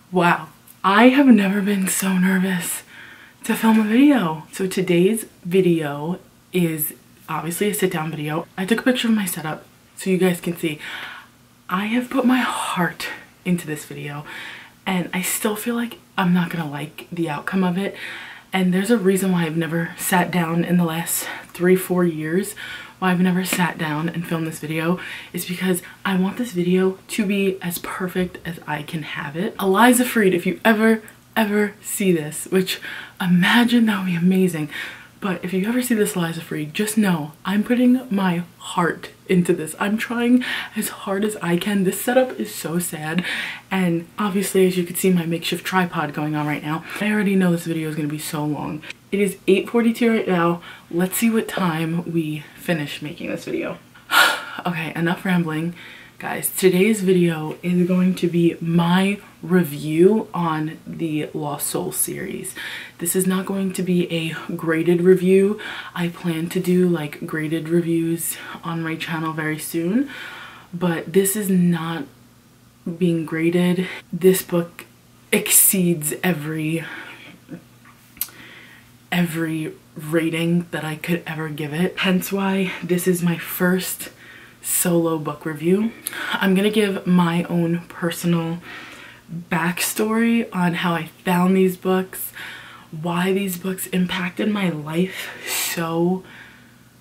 Wow, I have never been so nervous to film a video. So today's video is obviously a sit-down video. I took a picture of my setup so you guys can see. I have put my heart into this video and I still feel like I'm not gonna like the outcome of it. And there's a reason why I've never sat down in the last 3-4 years, why I've never sat down and filmed this video, is because I want this video to be as perfect as I can have it. Eliza Freed, if you ever see this, which imagine that would be amazing, but if you ever see this Eliza Freed, just know I'm putting my heart into this. I'm trying as hard as I can. This setup is so sad, and obviously as you can see my makeshift tripod going on right now, I already know this video is going to be so long. It is 8:42 right now. Let's see what time we finish making this video. Okay, enough rambling. Guys, today's video is going to be my review on the Lost Soul series. This is not going to be a graded review. I plan to do like graded reviews on my channel very soon, but this is not being graded. This book exceeds every rating that I could ever give it. Hence why this is my first solo book review. I'm gonna give my own personal backstory on how I found these books, why these books impacted my life so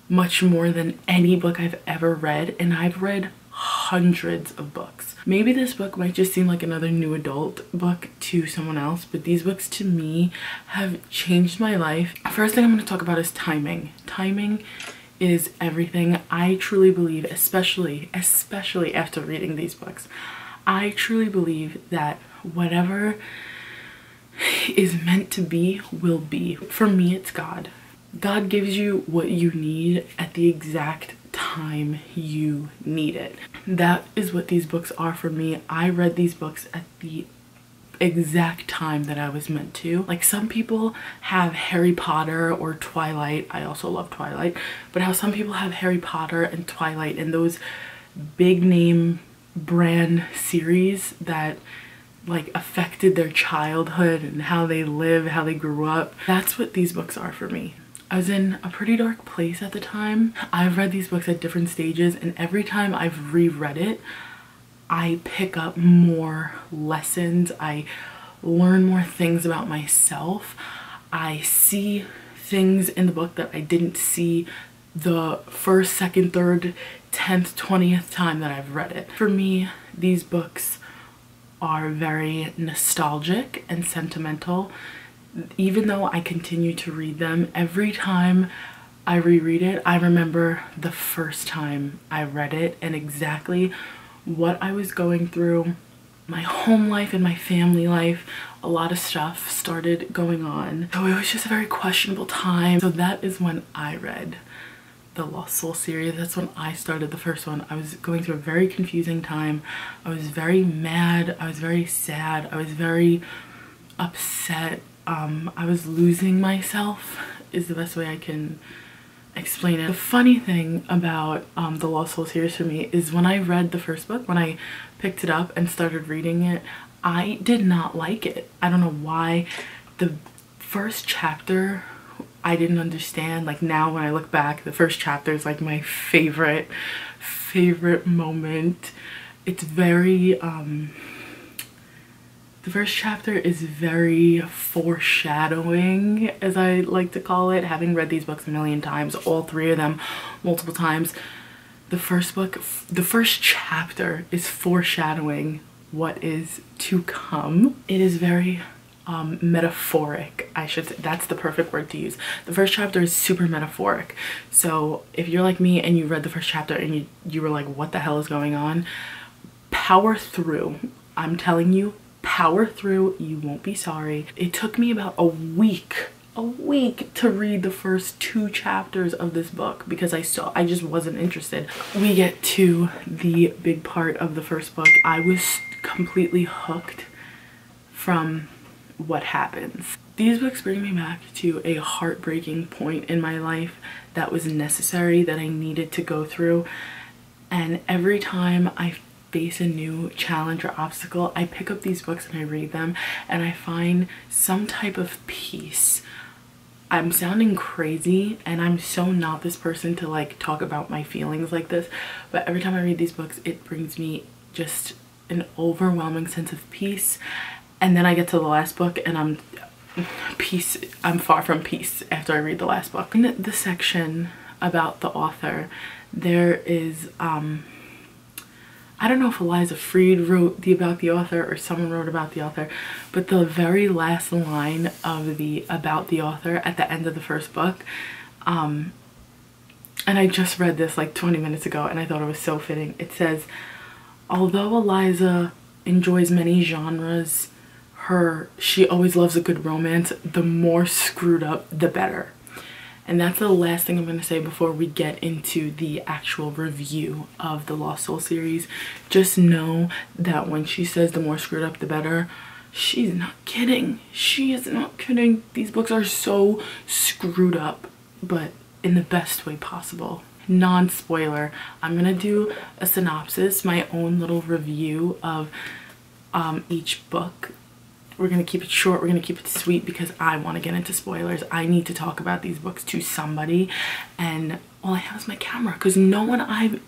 much more than any book I've ever read, and I've read hundreds of books. Maybe this book might just seem like another new adult book to someone else, but these books to me have changed my life. First thing I'm going to talk about is timing. Timing is everything. I truly believe, especially after reading these books, I truly believe that whatever is meant to be will be. For me, it's God. God gives you what you need at the exact time you need it. That is what these books are for me. I read these books at the exact time that I was meant to. Like, some people have Harry Potter or Twilight. I also love Twilight, but how some people have Harry Potter and Twilight and those big name brand series that like affected their childhood and how they live, how they grew up. That's what these books are for me. I was in a pretty dark place at the time. I've read these books at different stages, and every time I've reread it, I pick up more lessons. I learn more things about myself. I see things in the book that I didn't see the first, second, third, 10th, 20th time that I've read it. For me, these books are very nostalgic and sentimental. Even though I continue to read them, every time I reread it, I remember the first time I read it and exactly what I was going through. My home life and my family life, a lot of stuff started going on. So it was just a very questionable time. So that is when I read the Lost Soul series. That's when I started the first one. I was going through a very confusing time. I was very mad. I was very sad. I was very upset. I was losing myself is the best way I can explain it. The funny thing about the Lost Soul series for me is when I read the first book, when I picked it up and started reading it, I did not like it. I don't know why. The first chapter I didn't understand. Like, now when I look back, the first chapter is like my favorite moment. It's very the first chapter is very foreshadowing, as I like to call it. Having read these books a million times, all three of them multiple times, the first chapter is foreshadowing what is to come. It is very metaphoric, I should say. That's the perfect word to use. The first chapter is super metaphoric. So if you're like me and you read the first chapter and you were like, what the hell is going on? Power through. I'm telling you, power through. You won't be sorry. It took me about a week to read the first 2 chapters of this book because I just wasn't interested. We get to the big part of the first book. I was completely hooked from what happens. These books bring me back to a heartbreaking point in my life that was necessary, that I needed to go through. And every time I face a new challenge or obstacle, I pick up these books and I read them and I find some type of peace. I'm sounding crazy and I'm so not this person to like talk about my feelings like this, but every time I read these books it brings me just an overwhelming sense of peace. And then I get to the last book and I'm far from peace after I read the last book. In the section about the author, there is I don't know if Eliza Freed wrote about the author or someone wrote about the author, but the very last line of the about the author at the end of the first book, and I just read this like 20 minutes ago and I thought it was so fitting. It says, although Eliza enjoys many genres, she always loves a good romance. The more screwed up, the better. And that's the last thing I'm going to say before we get into the actual review of the Lost Soul series. Just know that when she says the more screwed up the better, she's not kidding. She is not kidding. These books are so screwed up, but in the best way possible. Non-spoiler, I'm going to do a synopsis, my own little review of each book. We're going to keep it short, we're going to keep it sweet because I want to get into spoilers. I need to talk about these books to somebody, and all I have is my camera because no one I've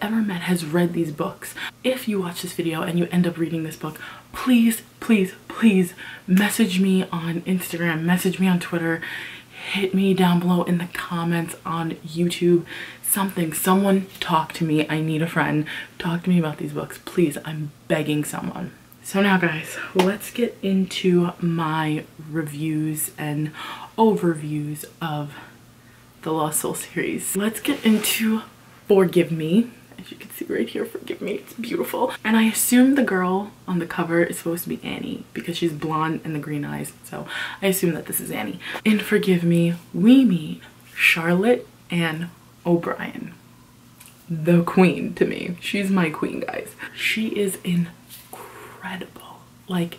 ever met has read these books. If you watch this video and you end up reading this book, please, please, please message me on Instagram, message me on Twitter, hit me down below in the comments on YouTube, something. Someone talk to me. I need a friend. Talk to me about these books, please. I'm begging someone. So now guys, let's get into my reviews and overviews of the Lost Soul series. Let's get into Forgive Me. As you can see right here, Forgive Me, it's beautiful. And I assume the girl on the cover is supposed to be Annie because she's blonde and the green eyes. So I assume that this is Annie. In Forgive Me, we meet Charlotte Ann O'Brien. The queen to me. She's my queen, guys. She is incredible. Like,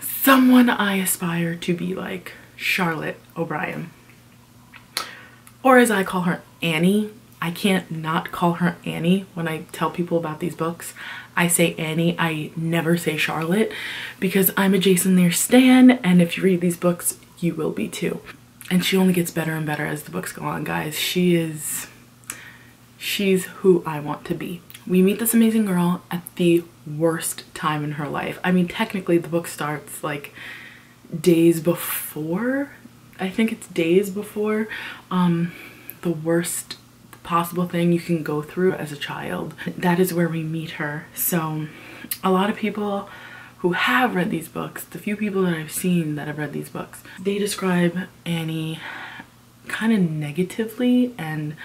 someone I aspire to be like Charlotte O'Brien. Or as I call her, Annie. I can't not call her Annie when I tell people about these books. I say Annie, I never say Charlotte because I'm a Jason Lear stan, and if you read these books, you will be too. And she only gets better and better as the books go on, guys. She's who I want to be. We meet this amazing girl at the worst time in her life. I mean, technically the book starts like days before. I think it's days before the worst possible thing you can go through as a child. That is where we meet her. So a lot of people who have read these books, the few people that I've seen that have read these books, they describe Annie kind of negatively, and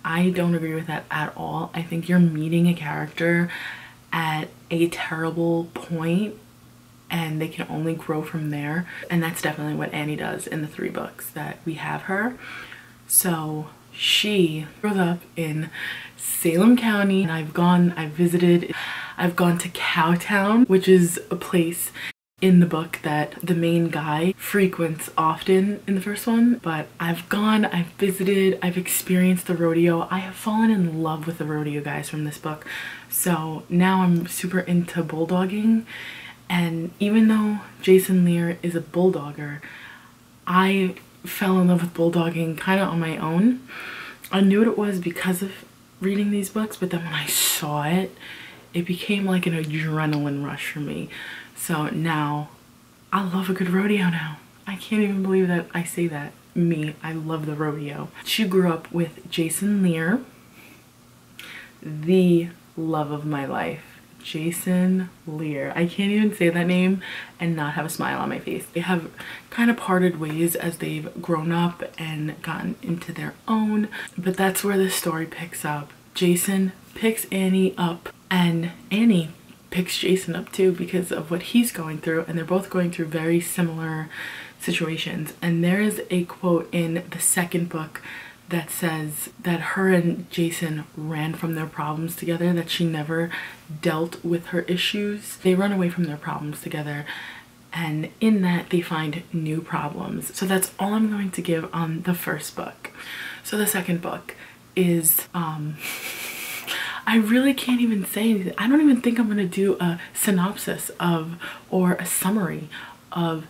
I don't agree with that at all. I think you're meeting a character at a terrible point and they can only grow from there. And that's definitely what Annie does in the 3 books that we have her. So she grew up in Salem County, and I've gone to Cowtown, which is a place in the book that the main guy frequents often in the first one. But I've visited, I've experienced the rodeo. I have fallen in love with the rodeo, guys, from this book. So now I'm super into bulldogging, and even though Jason Lear is a bulldogger, I fell in love with bulldogging kind of on my own. I knew what it was because of reading these books, but then when I saw it, it became like an adrenaline rush for me. So now I love a good rodeo now. I can't even believe that I say that. Me, I love the rodeo. She grew up with Jason Lear, the love of my life. Jason Lear. I can't even say that name and not have a smile on my face. They have kind of parted ways as they've grown up and gotten into their own, but that's where the story picks up. Jason picks Annie up and Annie picks Jason up too because of what he's going through, and they're both going through very similar situations. And there is a quote in the second book that says that her and Jason ran from their problems together, that she never dealt with her issues. They run away from their problems together, and in that they find new problems. So that's all I'm going to give on the first book. So the second book is I really can't even say anything. I don't even think I'm gonna do a synopsis of or a summary of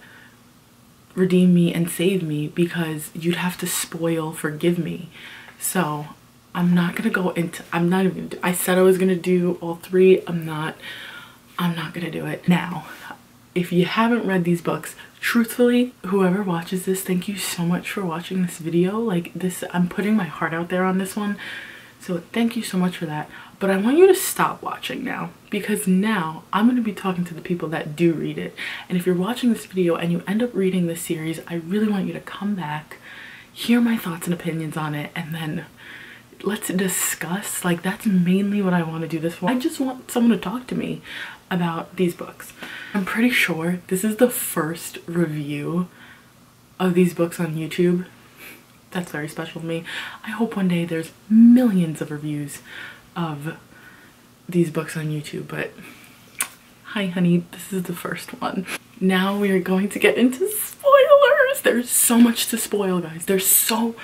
Redeem Me and Save Me, because you'd have to spoil Forgive Me. So I'm not gonna go into, I said I was gonna do all three. I'm not gonna do it. Now, if you haven't read these books, truthfully, whoever watches this, thank you so much for watching this video. Like this, I'm putting my heart out there on this one. So thank you so much for that. But I want you to stop watching now, because now I'm going to be talking to the people that do read it. And if you're watching this video and you end up reading this series, I really want you to come back, hear my thoughts and opinions on it, and then let's discuss. Like, that's mainly what I want to do this for. I just want someone to talk to me about these books. I'm pretty sure this is the first review of these books on YouTube. That's very special to me. I hope one day there's millions of reviews of these books on YouTube, but hi honey, this is the first one. Now we are going to get into spoilers. There's so much to spoil, guys. There's so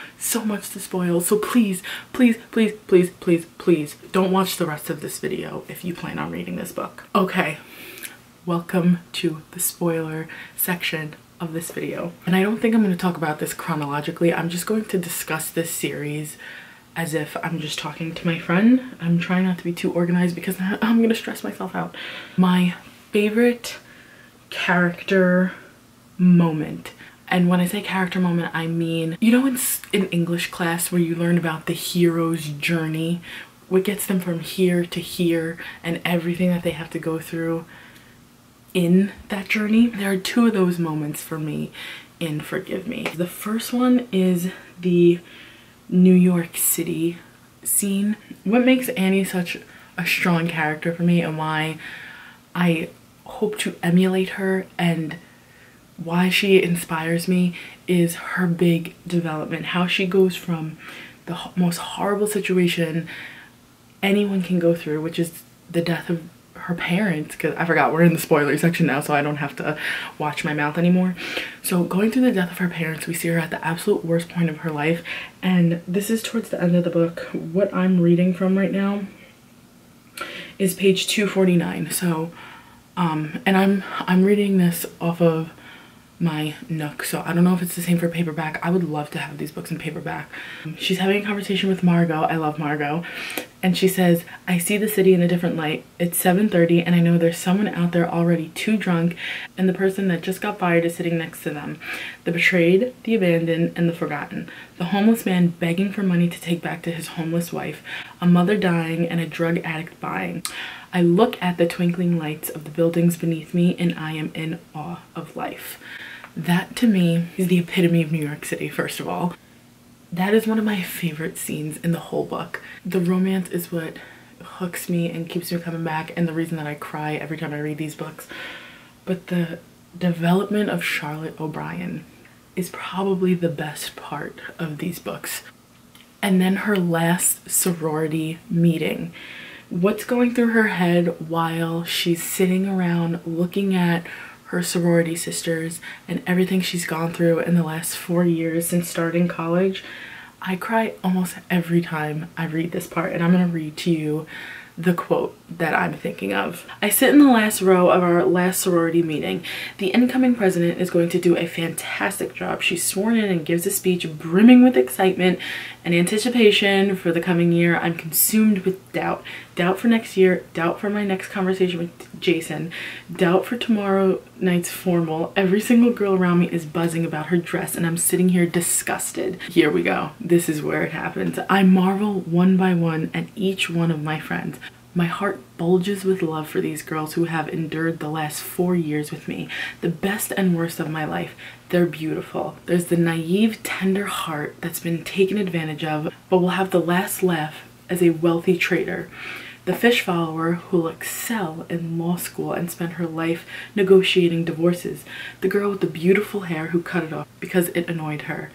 much to spoil. So please don't watch the rest of this video if you plan on reading this book. Okay, welcome to the spoiler section of this video. And I don't think I'm going to talk about this chronologically. I'm just going to discuss this series as if I'm just talking to my friend. I'm trying not to be too organized because I'm going to stress myself out. My favorite character moment, and when I say character moment, I mean, you know, in English class where you learn about the hero's journey, what gets them from here to here and everything that they have to go through in that journey. There are two of those moments for me in Forgive Me. The first one is the New York City scene. What makes Annie such a strong character for me, and why I hope to emulate her and why she inspires me, is her big development. How she goes from the most horrible situation anyone can go through, which is the death of her parents, because I forgot we're in the spoiler section now, so I don't have to watch my mouth anymore. So going through the death of her parents, we see her at the absolute worst point of her life, and this is towards the end of the book. What I'm reading from right now is page 249. So and I'm reading this off of my Nook, so I don't know if it's the same for paperback. I would love to have these books in paperback. She's having a conversation with Margot. I love Margot. And she says, I see the city in a different light. It's 7:30 and I know there's someone out there already too drunk, and the person that just got fired is sitting next to them. The betrayed, the abandoned, and the forgotten. The homeless man begging for money to take back to his homeless wife. A mother dying and a drug addict buying. I look at the twinkling lights of the buildings beneath me and I am in awe of life. That to me is the epitome of New York City, first of all. That is one of my favorite scenes in the whole book. The romance is what hooks me and keeps me coming back, and the reason that I cry every time I read these books. But the development of Charlotte O'Brien is probably the best part of these books. And then her last sorority meeting. What's going through her head while she's sitting around looking at her sorority sisters and everything she's gone through in the last 4 years since starting college. I cry almost every time I read this part, and I'm gonna read to you the quote that I'm thinking of. I sit in the last row of our last sorority meeting. The incoming president is going to do a fantastic job. She's sworn in and gives a speech brimming with excitement and anticipation for the coming year. I'm consumed with doubt. Doubt for next year, doubt for my next conversation with Jason, doubt for tomorrow night's formal. Every single girl around me is buzzing about her dress and I'm sitting here disgusted. Here we go. This is where it happens. I marvel one by one at each one of my friends. My heart bulges with love for these girls who have endured the last 4 years with me, the best and worst of my life. They're beautiful. There's the naive, tender heart that's been taken advantage of, but will have the last laugh as a wealthy trader. The fish follower who will excel in law school and spend her life negotiating divorces. The girl with the beautiful hair who cut it off because it annoyed her.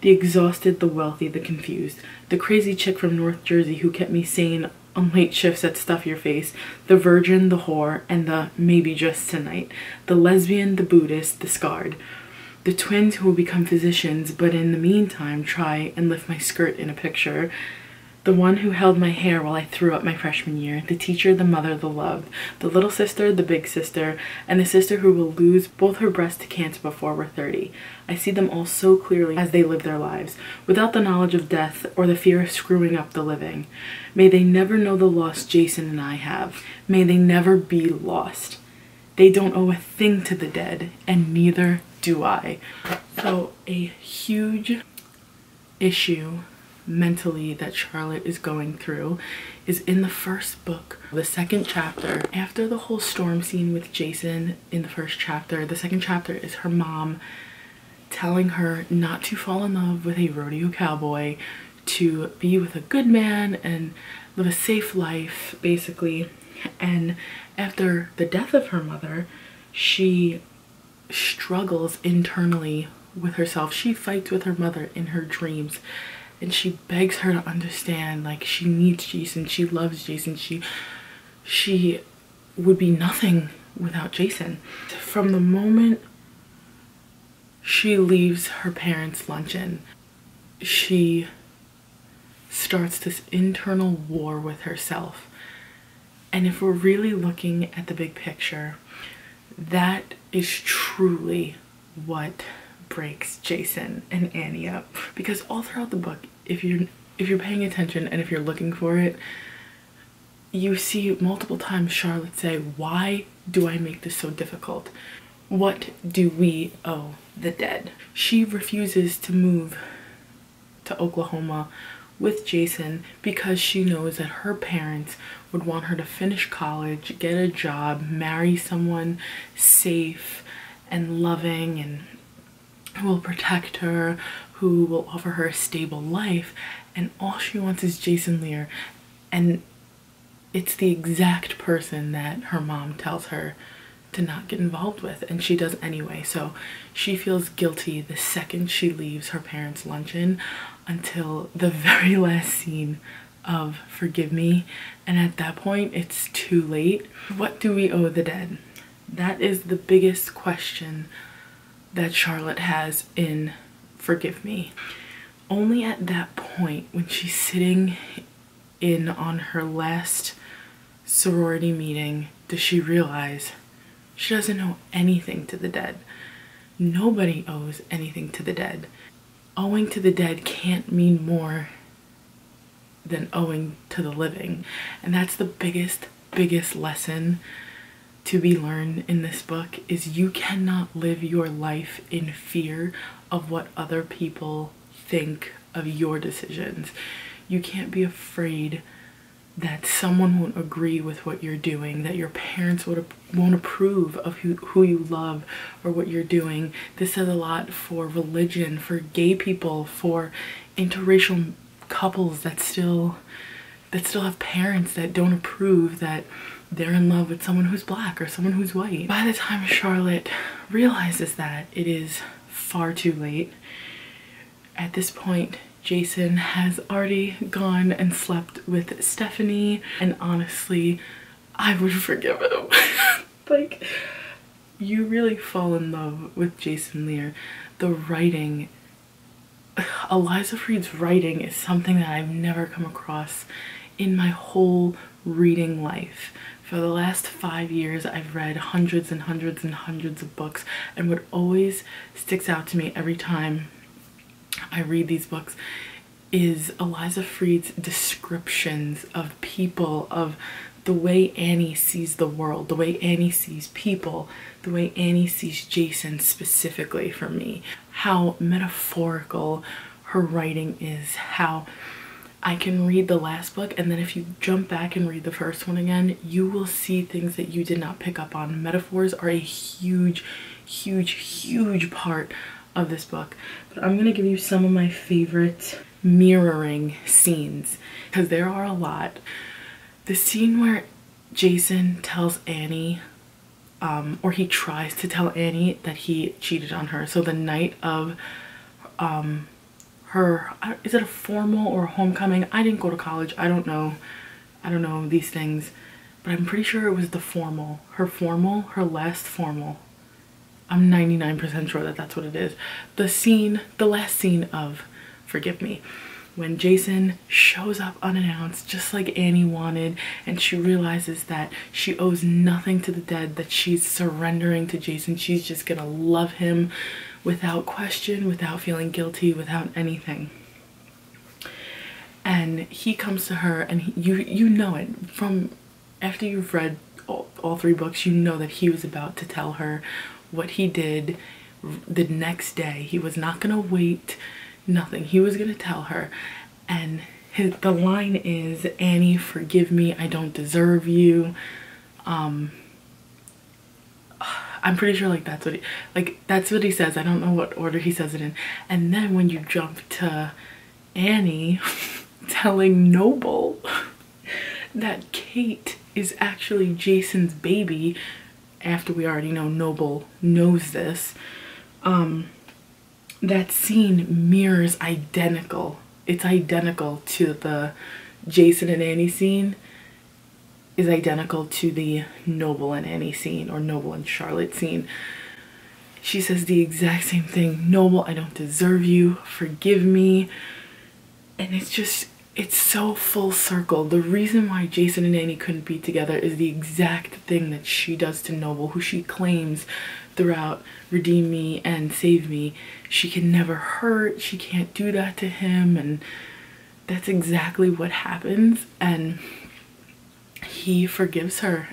The exhausted, the wealthy, the confused. The crazy chick from North Jersey who kept me sane on late shifts at Stuff Your Face. The virgin, the whore, and the maybe just tonight. The lesbian, the Buddhist, the scarred. The twins who will become physicians but in the meantime try and lift my skirt in a picture. The one who held my hair while I threw up my freshman year, the teacher, the mother, the love, the little sister, the big sister, and the sister who will lose both her breasts to cancer before we're 30. I see them all so clearly as they live their lives, without the knowledge of death or the fear of screwing up the living. May they never know the loss Jason and I have. May they never be lost. They don't owe a thing to the dead, and neither do I. So a huge issue mentally that Charlotte is going through is in the first book, the second chapter. After the whole storm scene with Jason in the first chapter, the second chapter is her mom telling her not to fall in love with a rodeo cowboy, to be with a good man and live a safe life, basically. And after the death of her mother, she struggles internally with herself. She fights with her mother in her dreams, and she begs her to understand, like, she needs Jason, she loves Jason, she would be nothing without Jason. From the moment she leaves her parents' luncheon, she starts this internal war with herself. And if we're really looking at the big picture, that is truly what breaks Jason and Annie up. Because all throughout the book, if you're paying attention and if you're looking for it, you see multiple times Charlotte say, why do I make this so difficult? What do we owe the dead? She refuses to move to Oklahoma with Jason because she knows that her parents would want her to finish college, get a job, marry someone safe and loving and who will protect her, who will offer her a stable life, and all she wants is Jason Lear. And it's the exact person that her mom tells her to not get involved with, and she does anyway. So she feels guilty the second she leaves her parents' luncheon until the very last scene of Forgive Me, and at that point it's too late. What do we owe the dead? That is the biggest question that Charlotte has in Forgive Me. Only at that point, when she's sitting in on her last sorority meeting, does she realize she doesn't owe anything to the dead. Nobody owes anything to the dead. Owing to the dead can't mean more than owing to the living. And that's the biggest lesson to be learned in this book, is you cannot live your life in fear of what other people think of your decisions. You can't be afraid that someone won't agree with what you're doing, that your parents won't approve of who you love or what you're doing. This says a lot for religion, for gay people, for interracial couples that still have parents that don't approve that they're in love with someone who's black or someone who's white. By the time Charlotte realizes that, it is far too late. At this point, Jason has already gone and slept with Stephanie, and honestly, I would forgive him. Like, you really fall in love with Jason Lear. The writing, Eliza Freed's writing is something that I've never come across in my whole reading life. For the last 5 years, I've read hundreds and hundreds and hundreds of books, and what always sticks out to me every time I read these books is Eliza Freed's descriptions of people, of the way Annie sees the world, the way Annie sees people, the way Annie sees Jason specifically for me. How metaphorical her writing is, how I can read the last book, and then if you jump back and read the first one again, you will see things that you did not pick up on. Metaphors are a huge, huge, huge part of this book. But I'm gonna give you some of my favorite mirroring scenes, because there are a lot. The scene where Jason tells Annie, or he tries to tell Annie that he cheated on her. So the night of her, is it a formal or a homecoming? I didn't go to college. I don't know these things, but I'm pretty sure it was the formal. Her last formal. I'm 99% sure that that's what it is. The last scene of Forgive Me. when Jason shows up unannounced, just like Annie wanted, and she realizes that she owes nothing to the dead, that she's surrendering to Jason. She's just gonna love him without question, without feeling guilty, without anything. And he comes to her, and you know it from after you've read all 3 books, you know that he was about to tell her what he did the next day. He was not gonna wait, nothing. He was gonna tell her. And the line is, "Annie, forgive me, I don't deserve you." I'm pretty sure like that's what he says. I don't know what order he says it in. And then when you jump to Annie telling Noble that Kate is actually Jason's baby, after we already know Noble knows this, that scene mirrors identical. It's identical to the Jason and Annie scene, is identical to the Noble and Annie scene, or Noble and Charlotte scene. She says the exact same thing. "Noble, I don't deserve you, forgive me." And it's so full circle. The reason why Jason and Annie couldn't be together is the exact thing that she does to Noble, who she claims throughout Redeem Me and Save Me she can never hurt, she can't do that to him, and that's exactly what happens. And he forgives her.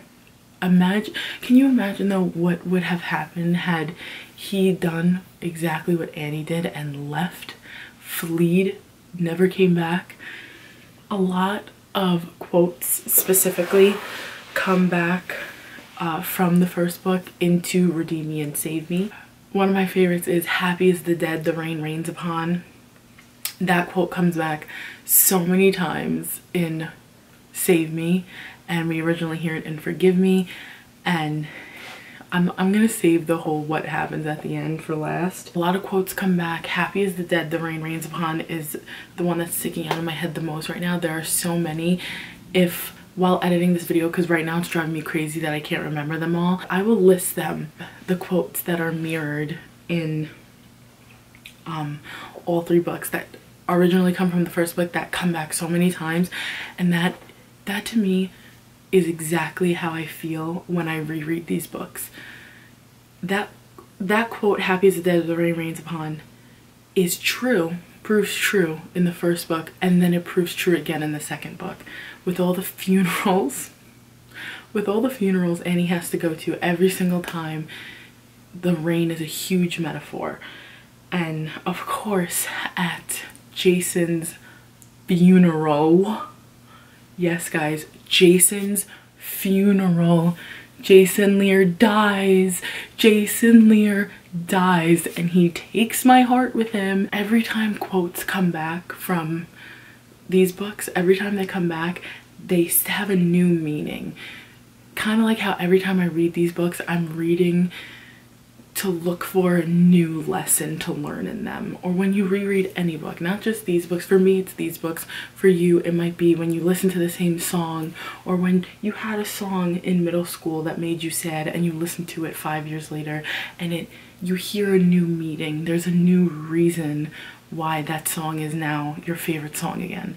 Can you imagine though what would have happened had he done exactly what Annie did and left, fled, never came back? A lot of quotes specifically come back from the first book into Redeem Me and Save Me. One of my favorites is, "Happy is the dead the rain rains upon." That quote comes back so many times in Save Me, and we originally hear it in Forgive Me, and I'm gonna save the whole what happens at the end for last. A lot of quotes come back. "Happy is the dead the rain rains upon" is the one that's sticking out of my head the most right now. There are so many. If while editing this video, because right now it's driving me crazy that I can't remember them all, I will list them, the quotes that are mirrored in all 3 books that originally come from the first book, that come back so many times. And that to me is exactly how I feel when I reread these books. That quote, "Happy is the dead the rain rains upon," is true, proves true in the first book, and then it proves true again in the second book. With all the funerals Annie has to go to every single time, the rain is a huge metaphor. And of course at Jason's funeral, yes guys, Jason's funeral, Jason Lear dies. Jason Lear dies, and he takes my heart with him. Every time quotes come back from these books, every time they come back, they have a new meaning. Kind of like how every time I read these books, I'm reading to look for a new lesson to learn in them. Or when you reread any book, not just these books. For me, it's these books. For you, it might be when you listen to the same song, or when you had a song in middle school that made you sad and you listen to it 5 years later and you hear a new meaning. There's a new reason why that song is now your favorite song again.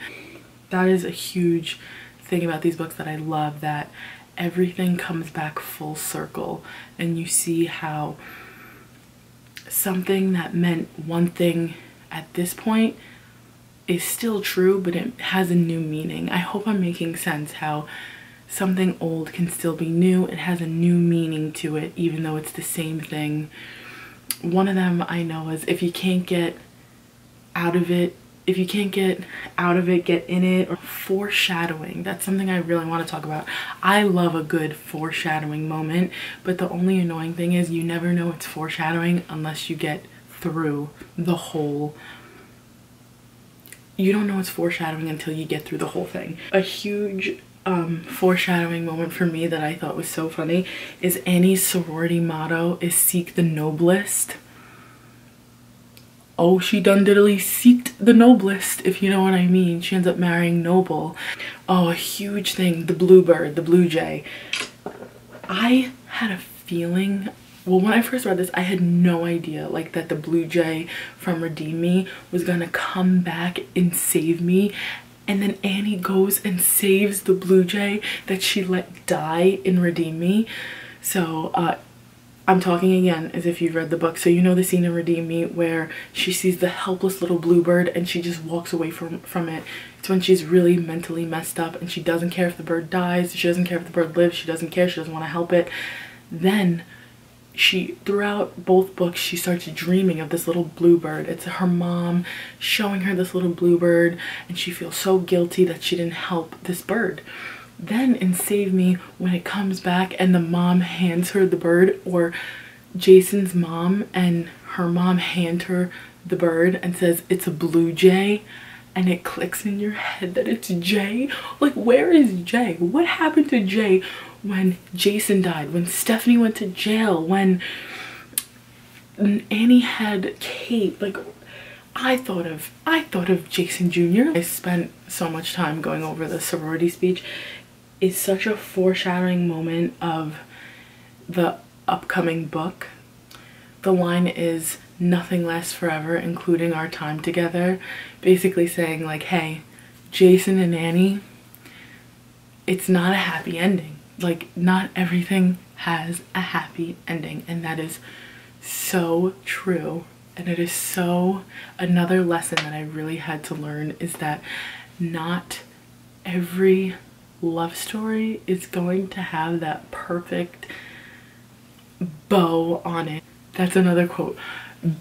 That is a huge thing about these books that I love, that everything comes back full circle, and you see how something that meant one thing at this point is still true, but it has a new meaning. I hope I'm making sense how something old can still be new. It has a new meaning to it, even though it's the same thing. One of them I know is, if you can't get out of it, get in it. Or foreshadowing. That's something I really want to talk about. I love a good foreshadowing moment, but the only annoying thing is you never know it's foreshadowing unless you get through the whole. You don't know it's foreshadowing until you get through the whole thing. A huge foreshadowing moment for me that I thought was so funny is Annie's sorority motto is "Seek the noblest." Oh, she done diddly seeked the noblest, if you know what I mean. She ends up marrying Noble. Oh, a huge thing, the bluebird, the blue jay. I had a feeling well, when I first read this, I had no idea like that the blue jay from Redeem Me was gonna come back and save me. And then Annie goes and saves the blue jay that she let die in Redeem Me. So I'm talking again as if you've read the book. So you know the scene in Redeem Me where she sees the helpless little bluebird and she just walks away from it. It's when she's really mentally messed up and she doesn't care if the bird dies. She doesn't care if the bird lives. She doesn't care. She doesn't want to help it. Then throughout both books, she starts dreaming of this little bluebird. It's her mom showing her this little bluebird and she feels so guilty that she didn't help this bird. Then in Save Me, when it comes back and the mom hands her the bird, or Jason's mom and her mom hand her the bird and says it's a blue jay, and it clicks in your head that it's Jay. Like, where is Jay? What happened to Jay when Jason died, when Stephanie went to jail, when Annie had Kate? Like, I thought of Jason Jr. I spent so much time going over the sorority speech. It's such a foreshadowing moment of the upcoming book. The line is nothing lasts forever, including our time together. Basically saying like, hey, Jason and Annie, it's not a happy ending. Like, not everything has a happy ending, and that is so true. And it is so, another lesson that I really had to learn is that not every love story is going to have that perfect bow on it. That's another quote.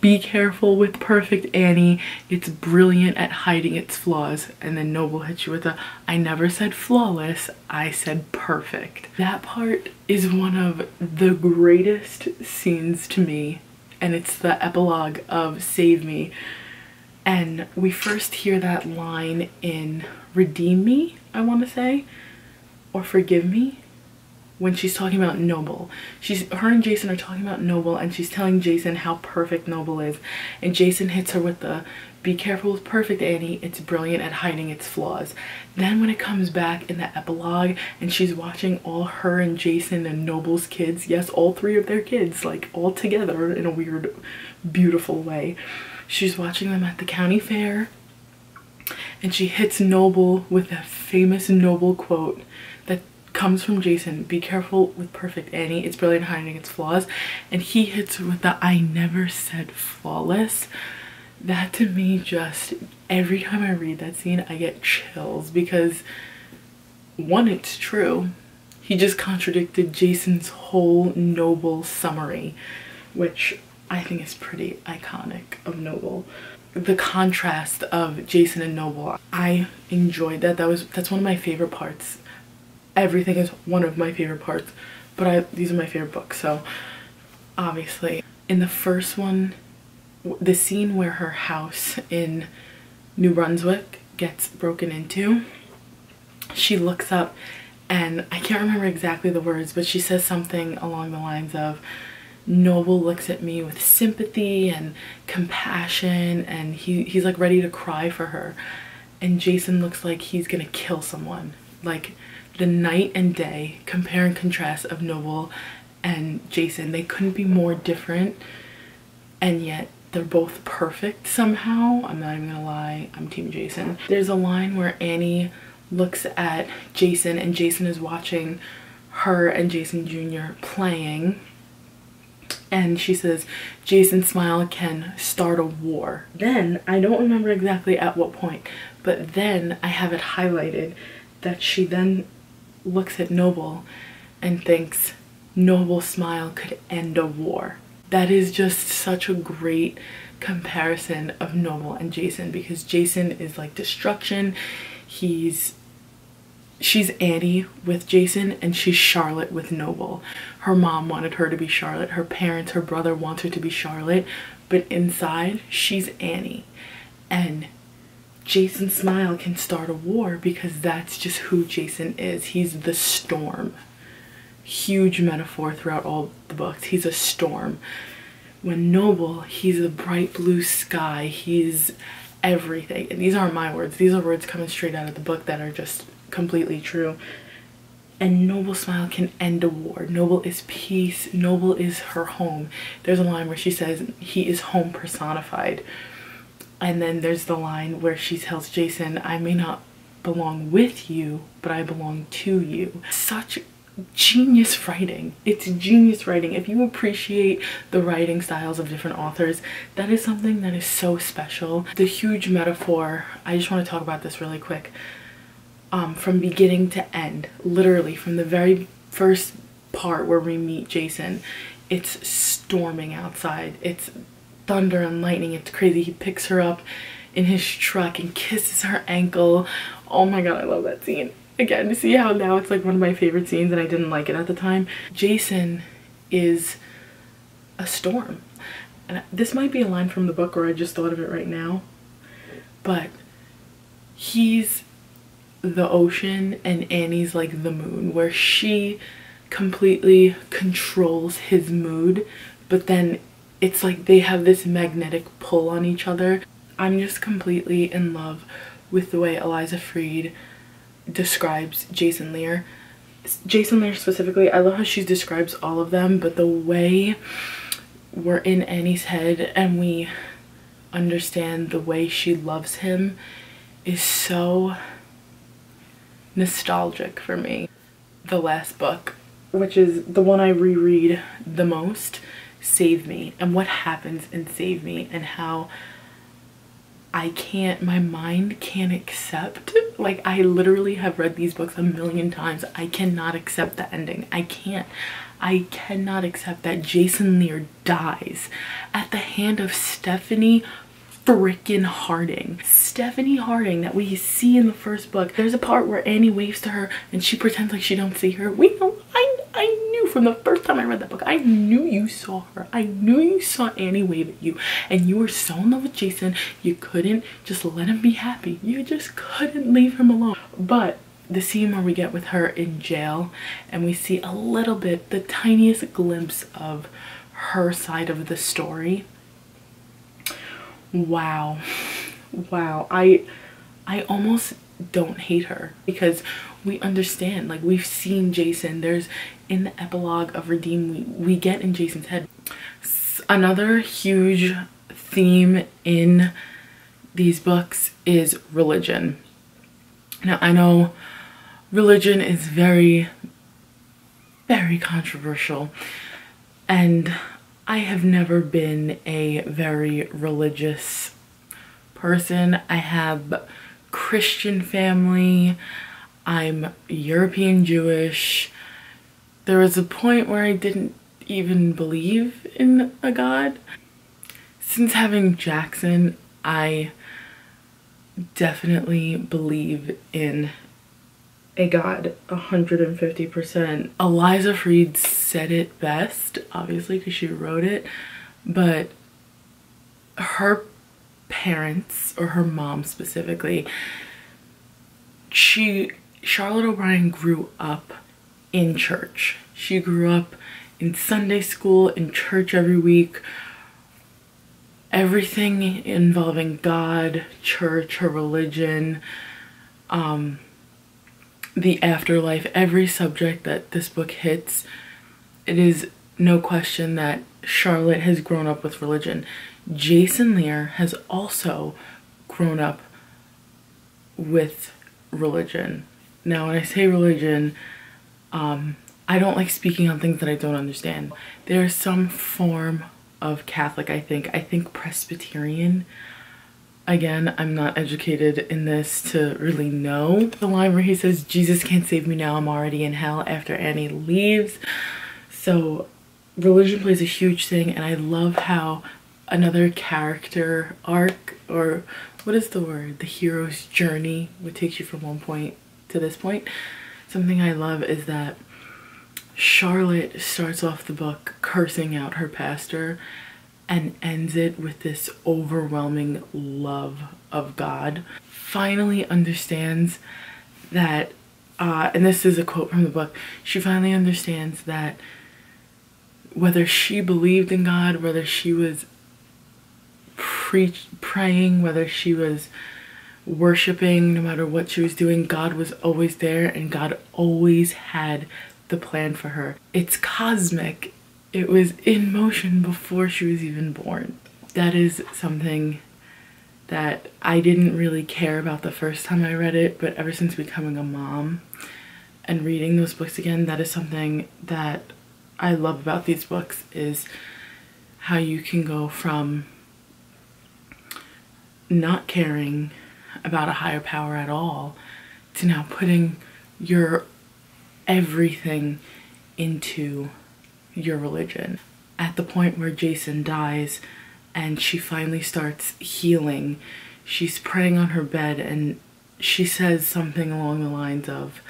Be careful with perfect Annie. It's brilliant at hiding its flaws. And then Noble hits you with a, I never said flawless, I said perfect. That part is one of the greatest scenes to me. And it's the epilogue of Save Me. And we first hear that line in Redeem Me, I want to say, or Forgive Me, when she's talking about Noble. Her and Jason are talking about Noble, and she's telling Jason how perfect Noble is. And Jason hits her with the, be careful with perfect Annie, it's brilliant at hiding its flaws. Then when it comes back in the epilogue and she's watching all her and Jason and Noble's kids, yes, all three of their kids, like all together in a weird, beautiful way. She's watching them at the county fair, and she hits Noble with that famous Noble quote that comes from Jason, be careful with perfect Annie, it's brilliant hiding its flaws. And he hits her with the, I never said flawless. That to me, just every time I read that scene, I get chills, because one, it's true. He just contradicted Jason's whole Noble summary, which I think is pretty iconic of Noble. The contrast of Jason and Noble, I enjoyed that. That's one of my favorite parts. Everything is one of my favorite parts, but these are my favorite books. So obviously in the first one, the scene where her house in New Brunswick gets broken into, she looks up and I can't remember exactly the words, but she says something along the lines of, Noble looks at me with sympathy and compassion, and he's like ready to cry for her. And Jason looks like he's gonna kill someone. Like, the night and day, compare and contrast of Noble and Jason. They couldn't be more different, and yet they're both perfect somehow. I'm not even gonna lie, I'm team Jason. There's a line where Annie looks at Jason and Jason is watching her and Jason Jr. playing, and she says, Jason's smile can start a war. Then, I don't remember exactly at what point, but then I have it highlighted that she then looks at Noble and thinks Noble's smile could end a war. That is just such a great comparison of Noble and Jason, because Jason is like destruction. She's Annie with Jason and she's Charlotte with Noble. Her mom wanted her to be Charlotte. Her parents, her brother wants her to be Charlotte, but inside she's Annie. And Jason's smile can start a war because that's just who Jason is. He's the storm. Huge metaphor throughout all the books. He's a storm. When Noble, he's a bright blue sky. He's everything. And these aren't my words. These are words coming straight out of the book that are just completely true. and Noble smile can end a war. Noble is peace. Noble is her home. There's a line where she says he is home personified. And then there's the line where she tells Jason, I may not belong with you, but I belong to you. Such genius writing. It's genius writing. If you appreciate the writing styles of different authors, that is something that is so special. The huge metaphor, I just want to talk about this really quick. From beginning to end, literally from the very first part where we meet Jason, it's storming outside. It's thunder and lightning. It's crazy. He picks her up in his truck and kisses her ankle. Oh my god, I love that scene. Again, see how now it's like one of my favorite scenes and I didn't like it at the time. Jason is a storm. And this might be a line from the book or I just thought of it right now. But he's the ocean and Annie's like the moon, where she completely controls his mood, but then it's like they have this magnetic pull on each other. I'm just completely in love with the way Eliza Freed describes Jason Lear. Jason Lear specifically, I love how she describes all of them, but the way we're in Annie's head and we understand the way she loves him is so nostalgic for me. The last book, which is the one I reread the most, Save Me, and what happens in Save Me and how my mind can't accept, like I literally have read these books a million times. I cannot accept the ending. I cannot accept that Jason Lear dies at the hand of Stephanie freaking Harding. Stephanie Harding that we see in the first book. There's a part where Annie waves to her and she pretends like she don't see her. We know, I knew from the first time I read that book, I knew you saw her. I knew you saw Annie wave at you and you were so in love with Jason, you couldn't just let him be happy. You just couldn't leave him alone. But the scene where we get with her in jail and we see a little bit, the tiniest glimpse of her side of the story. Wow. I almost don't hate her because we understand, like we've seen Jason. There's in the epilogue of Redeem, we get in Jason's head. Another huge theme in these books is religion. Now I know religion is very, very controversial, and I have never been a very religious person. I have Christian family. I'm European Jewish. There was a point where I didn't even believe in a God. Since having Jackson, I definitely believe in a God 150%. Eliza Freed said it best, obviously because she wrote it, but her parents, or her mom specifically, Charlotte O'Brien grew up in church. She grew up in Sunday school, in church every week. Everything involving God, church, her religion, the afterlife, every subject that this book hits, it is no question that Charlotte has grown up with religion. Jason Lear has also grown up with religion. Now, when I say religion, I don't like speaking on things that I don't understand. There's some form of Catholic, I think Presbyterian. Again, I'm not educated in this to really know. The line where he says, Jesus can't save me now, I'm already in hell, after Annie leaves. So religion plays a huge thing, and I love how another character arc, or what is the word? The hero's journey, what takes you from one point to this point. Something I love is that Charlotte starts off the book cursing out her pastor and ends it with this overwhelming love of God. Finally understands that, and this is a quote from the book, she finally understands that whether she believed in God, whether she was praying, whether she was worshiping, no matter what she was doing, God was always there and God always had the plan for her. It's cosmic. It was in motion before she was even born. That is something that I didn't really care about the first time I read it, but ever since becoming a mom and reading those books again, that is something that I love about these books, is how you can go from not caring about a higher power at all to now putting your everything into your religion. At the point where Jason dies and she finally starts healing, she's praying on her bed and she says something along the lines of,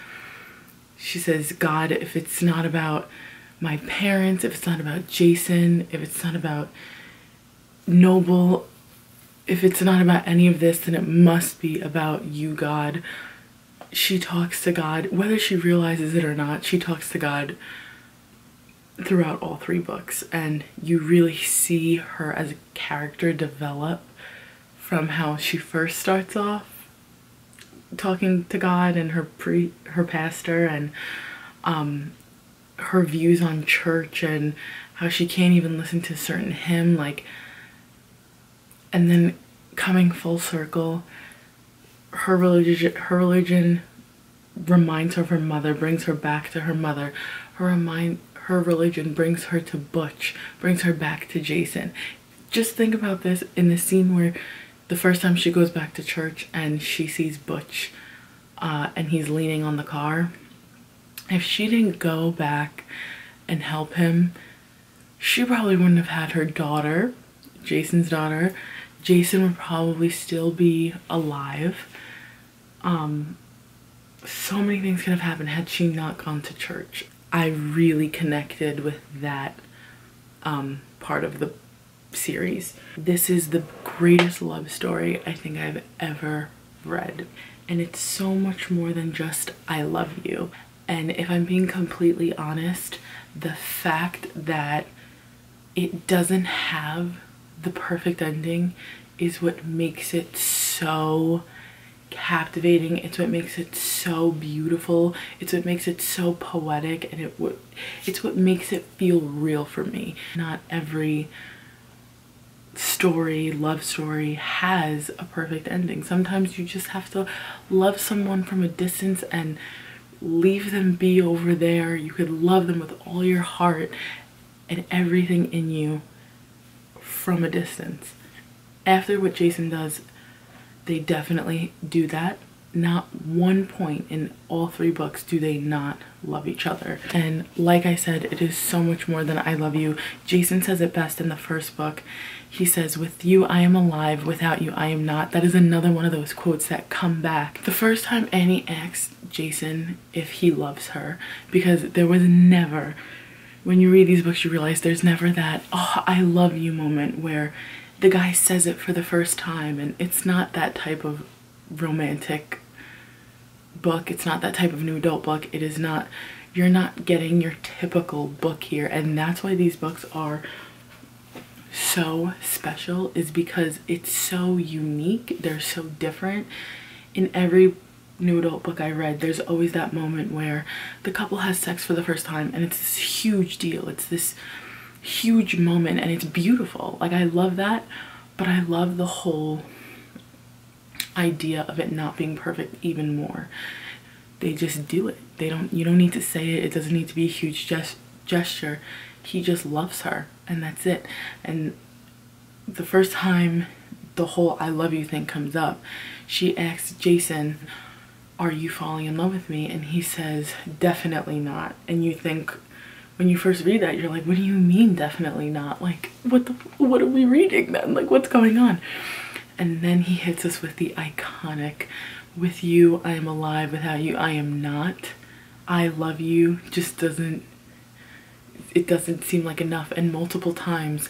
she says, God, if it's not about my parents, if it's not about Jason, if it's not about Noble, if it's not about any of this, then it must be about you, God. She talks to God, whether she realizes it or not, she talks to God throughout all 3 books, and you really see her as a character develop from how she first starts off talking to God and her pastor, and her views on church, and how she can't even listen to a certain hymn, like, and then coming full circle, her religion reminds her of her mother, brings her back to her mother. Her religion brings her to Butch, brings her back to Jason. Just think about this in the scene where the first time she goes back to church and she sees Butch and he's leaning on the car. If she didn't go back and help him, she probably wouldn't have had her daughter, Jason's daughter. Jason would probably still be alive. So many things could have happened had she not gone to church. I really connected with that part of the series. This is the greatest love story I think I've ever read. And it's so much more than just I love you. And if I'm being completely honest, the fact that it doesn't have the perfect ending is what makes it so captivating. It's what makes it so beautiful. It's what makes it so poetic, and it's what makes it feel real for me. Not every love story has a perfect ending. Sometimes you just have to love someone from a distance and leave them be over there. You could love them with all your heart and everything in you from a distance. After what Jason does, they definitely do that. Not one point in all 3 books do they not love each other. And like I said, it is so much more than I love you. Jason says it best in the first book. He says, with you I am alive, without you I am not. That is another one of those quotes that come back. The first time Annie asks Jason if he loves her, because there was never, when you read these books you realize there's never that, oh, I love you moment where the guy says it for the first time. And it's not that type of romantic book. It's not that type of new adult book. It is not, you're not getting your typical book here. And that's why these books are so special, is because it's so unique. They're so different. In every new adult book I read, there's always that moment where the couple has sex for the first time and it's this huge deal. It's this huge moment and it's beautiful. Like, I love that, but I love the whole idea of it not being perfect even more. They just do it. You don't need to say it. It doesn't need to be a huge gesture. He just loves her and that's it. And the first time the whole I love you thing comes up, she asks Jason, are you falling in love with me? And he says, definitely not. And you think, when you first read that, you're like, what do you mean definitely not? Like, what are we reading then? Like, what's going on? And then he hits us with the iconic, with you I am alive, without you I am not. I love you just doesn't seem like enough. And multiple times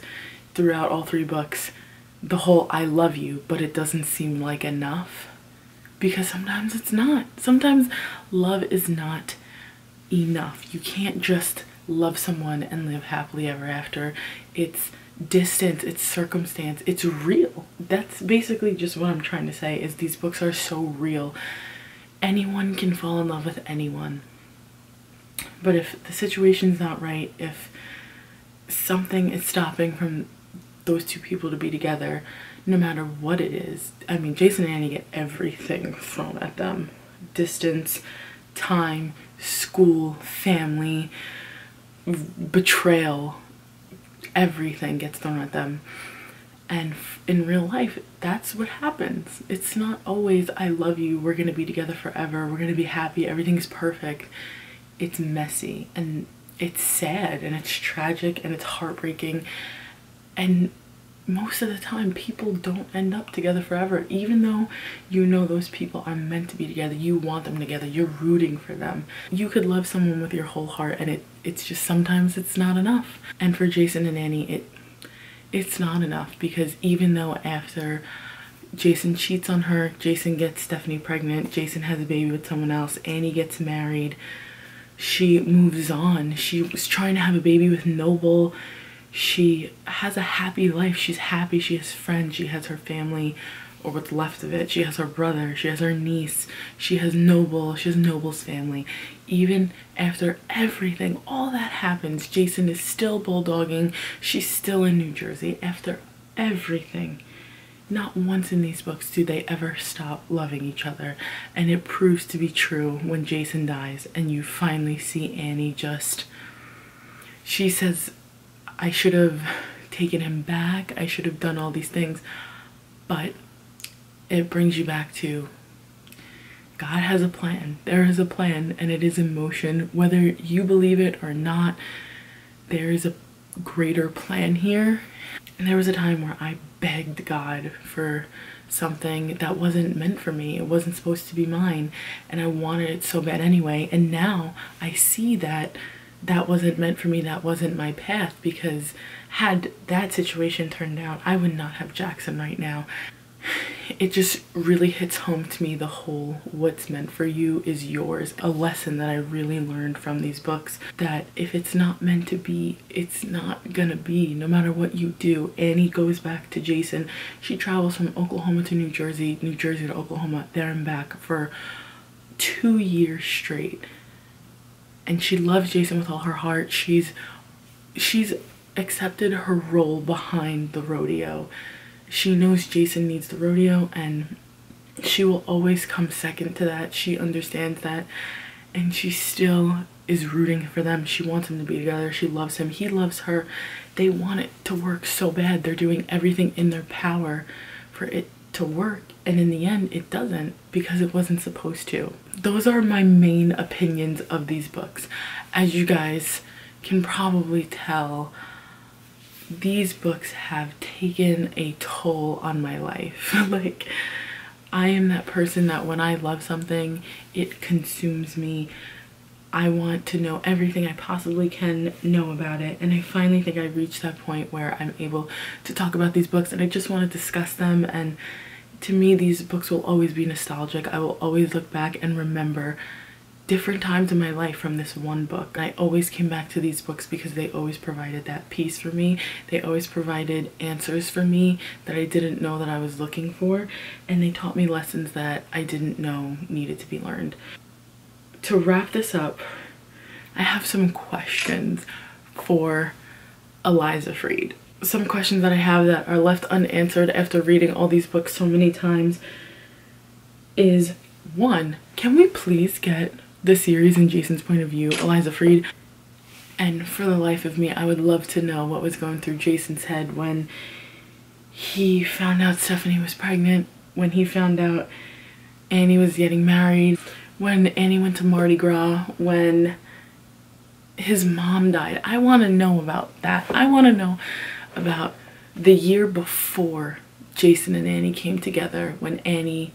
throughout all 3 books, the whole I love you, but it doesn't seem like enough, because sometimes it's not. Sometimes love is not enough. You can't just love someone and live happily ever after. It's distance, it's circumstance, it's real. that's basically just what I'm trying to say, is these books are so real. Anyone can fall in love with anyone. But if the situation's not right, if something is stopping from those two people to be together, no matter what it is. I mean, Jason and Annie get everything thrown at them. Distance, time, school, family, betrayal, everything gets thrown at them. And in real life, that's what happens. It's not always, I love you, we're gonna be together forever, we're gonna be happy, everything's perfect. It's messy, and it's sad, and it's tragic, and it's heartbreaking. And most of the time, people don't end up together forever. Even though you know those people are meant to be together, you want them together, you're rooting for them. You could love someone with your whole heart, and it's just sometimes it's not enough. And for Jason and Annie, it's not enough, because even though after Jason cheats on her, Jason gets Stephanie pregnant, Jason has a baby with someone else, Annie gets married, she moves on. She was trying to have a baby with Noble. She has a happy life. She's happy. She has friends. She has her family, or what's left of it. She has her brother. She has her niece. She has Noble. She has Noble's family. Even after everything, all that happens, Jason is still bulldogging. She's still in New Jersey. After everything, not once in these books do they ever stop loving each other. And it proves to be true when Jason dies and you finally see Annie just, she says, I should have taken him back, I should have done all these things. But it brings you back to, God has a plan. There is a plan, and it is in motion. Whether you believe it or not, there is a greater plan here. And there was a time where I begged God for something that wasn't meant for me. It wasn't supposed to be mine, and I wanted it so bad anyway. And now I see that that wasn't meant for me, that wasn't my path, because had that situation turned out, I would not have Jackson right now. It just really hits home to me, the whole what's meant for you is yours. A lesson that I really learned from these books, that if it's not meant to be, it's not gonna be, no matter what you do. Annie goes back to Jason. She travels from Oklahoma to New Jersey to Oklahoma, there and back for 2 years straight. And she loves Jason with all her heart. She's accepted her role behind the rodeo. She knows Jason needs the rodeo, and she will always come second to that. She understands that, and she still is rooting for them. She wants them to be together. She loves him. He loves her. They want it to work so bad. They're doing everything in their power for it to work, and in the end it doesn't, because it wasn't supposed to. Those are my main opinions of these books. As you guys can probably tell, these books have taken a toll on my life. Like, I am that person that when I love something, it consumes me. I want to know everything I possibly can know about it, and I finally think I've reached that point where I'm able to talk about these books, and I just want to discuss them. And to me, these books will always be nostalgic. I will always look back and remember different times in my life from this one book. I always came back to these books because they always provided that peace for me. They always provided answers for me that I didn't know that I was looking for, and they taught me lessons that I didn't know needed to be learned. To wrap this up, I have some questions for Eliza Freed. Some questions that I have that are left unanswered after reading all these books so many times is, one, can we please get the series in Jason's point of view, Eliza Freed? And for the life of me, I would love to know what was going through Jason's head when he found out Stephanie was pregnant, when he found out Annie was getting married, when Annie went to Mardi Gras, when his mom died. I want to know about that. I want to know about the year before Jason and Annie came together, when Annie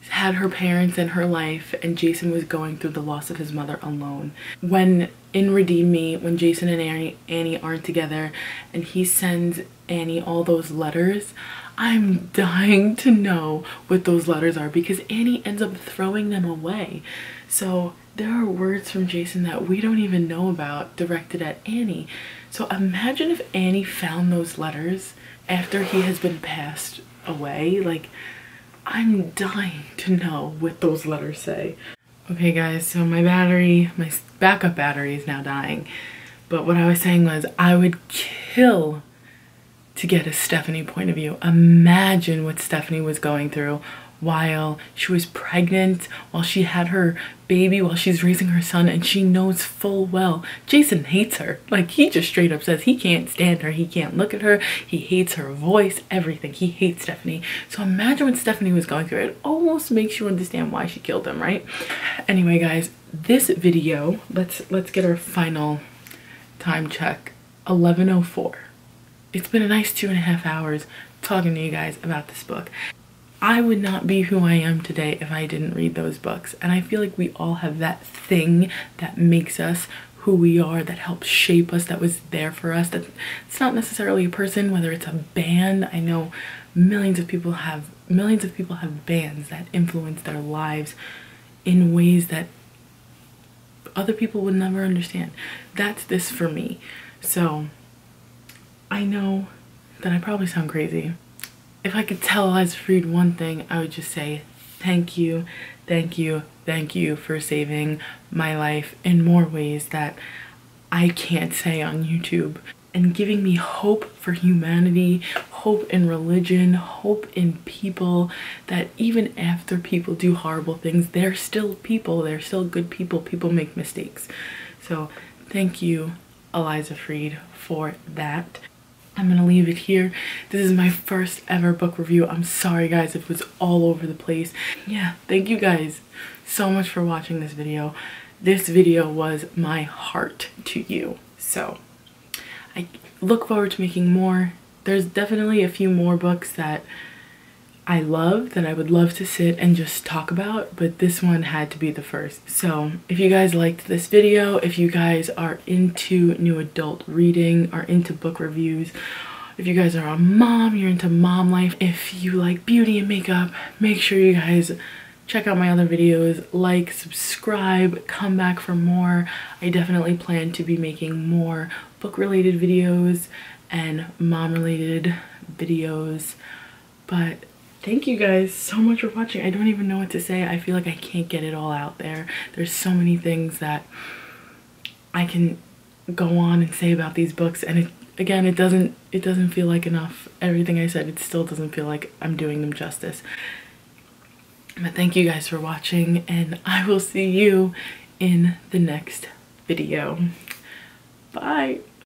had her parents in her life and Jason was going through the loss of his mother alone. When in Redeem Me, when Jason and Annie aren't together and he sends Annie all those letters, I'm dying to know what those letters are, because Annie ends up throwing them away. So there are words from Jason that we don't even know about directed at Annie. So imagine if Annie found those letters after he has been passed away. Like, I'm dying to know what those letters say. Okay guys, so my backup battery is now dying. But what I was saying was, I would kill to get a Stephanie point of view. Imagine what Stephanie was going through while she was pregnant, while she had her baby, while she's raising her son, and she knows full well Jason hates her. Like, he just straight up says he can't stand her, he can't look at her, he hates her voice, everything. He hates Stephanie. So imagine what Stephanie was going through. It almost makes you understand why she killed him, right? Anyway guys, this video, let's get our final time check. 11:04. It's been a nice 2.5 hours talking to you guys about this book. I would not be who I am today if I didn't read those books. And I feel like we all have that thing that makes us who we are, that helps shape us, that was there for us. That it's not necessarily a person, whether it's a band. I know millions of people have bands that influence their lives in ways that other people would never understand. That's this for me. So I know that I probably sound crazy. If I could tell Eliza Freed one thing, I would just say thank you, thank you, thank you for saving my life in more ways that I can't say on YouTube, and giving me hope for humanity, hope in religion, hope in people, that even after people do horrible things, they're still people, they're still good people. People make mistakes. So thank you, Eliza Freed, for that. I'm gonna leave it here. This is my first ever book review. I'm sorry guys if it was all over the place. Yeah, thank you guys so much for watching this video. This video was my heart to you. So I look forward to making more. There's definitely a few more books that I love, that I would love to sit and just talk about, but this one had to be the first. So if you guys liked this video, if you guys are into new adult reading, are into book reviews, if you guys are a mom, you're into mom life, if you like beauty and makeup, make sure you guys check out my other videos, like, subscribe, come back for more. I definitely plan to be making more book related videos and mom related videos. But thank you guys so much for watching. I don't even know what to say. I feel like I can't get it all out there. There's so many things that I can go on and say about these books, and it doesn't feel like enough. Everything I said, it still doesn't feel like I'm doing them justice. But thank you guys for watching, and I will see you in the next video. Bye.